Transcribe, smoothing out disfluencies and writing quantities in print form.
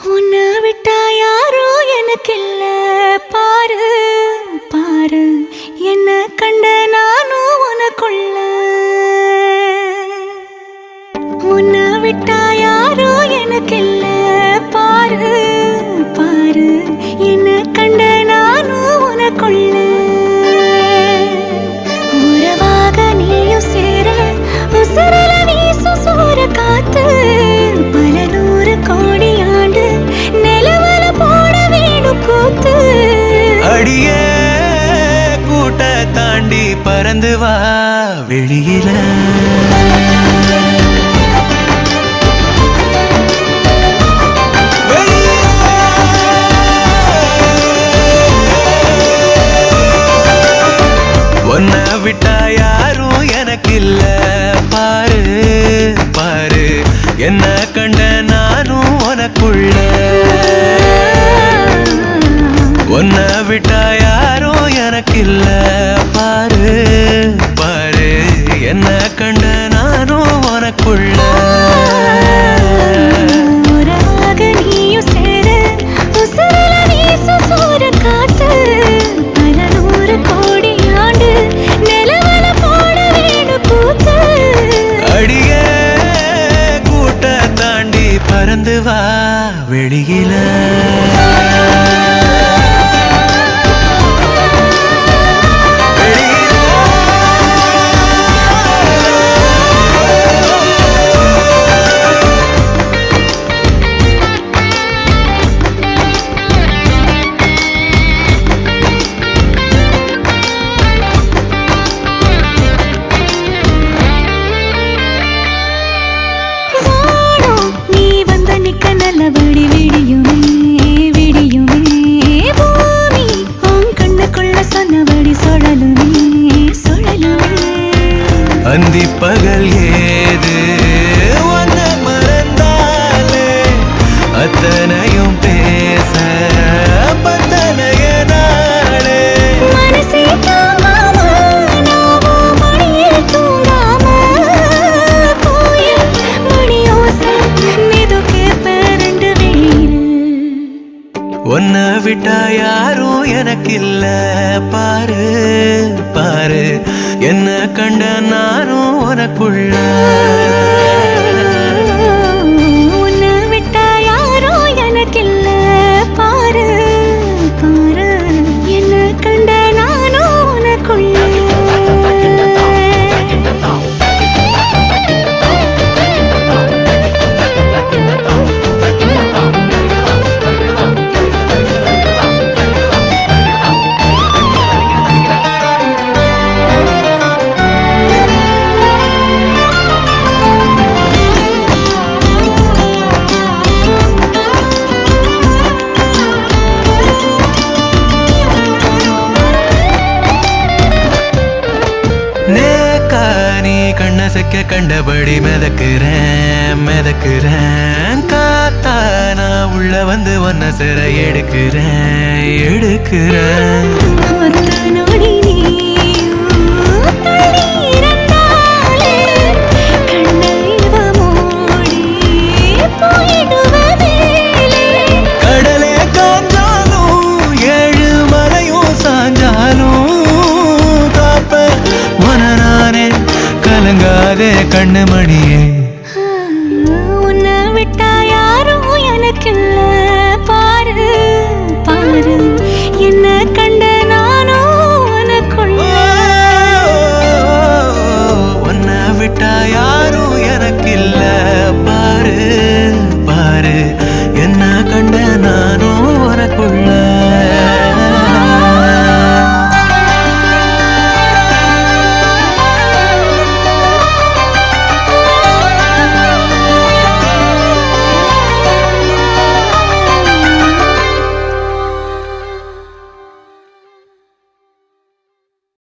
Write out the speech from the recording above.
உன்னை விட்டா யாரோ எனக்கில்ல பாரு பாரு என்ன கண்ட நானும் உனக்குள்ள உன்னை விட்டா யாரோ எனக்கில்ல பாரு பாரு என்ன கண்ட நானும் உனக்குள்ள உறவாக நீயும் சேர உசரல வீசு சூற காத்து பல நூறு கோடி ஆண்டு நிலவல போட வேணும் கூத்து அடியே கூட்ட தாண்டி பறந்து வா வெளியில உன்னை விட்டா யாரும் எனக்கு இல்ல பாரு பாரு என்ன கண்ட நானும் உனக்குள்ள உன்னை விட்டா யாரும் எனக்கு இல்ல பாரு பாரு என்ன கண்ட நானும் உனக்குள்ள பறந்து வா வெளியில நல்லபடி விடியுமே விடியுமே பூமி உன் கண்ணுக்குள்ள சொன்னபடி சுழலுமே சுழலுமே அந்தி பகல் ஏது ஒன்ன மறந்தாலே அத்தனையும் பேச பத்தனைய நாளே மனசே தாங்காம நாவும் மணியில் தூங்காம கோயில் மணியோசை மெதுக்கே உன்னை விட்டா யாரும் எனக்கு இல்ல பாரு பாரு என்ன கண்ட நானும் உனக்குள்ள உன்னை விட்டா யாரும் எனக்கு இல்ல பாரு பாரு என்ன கண்ட நானும் உனக்குள்ள கண்ணசைக்க கண்டபடி மிதக்குறேன் மிதக்குறேன் காத்தா நான் உள்ள வந்து ஒன்ன சிற எடுக்கிறேன் எடுக்கிறேன் கடலே காஞ்சாலும் ஏழு மலையும் சாஞ்சாலும் காப்ப நானே கலங்காதே கண்ணு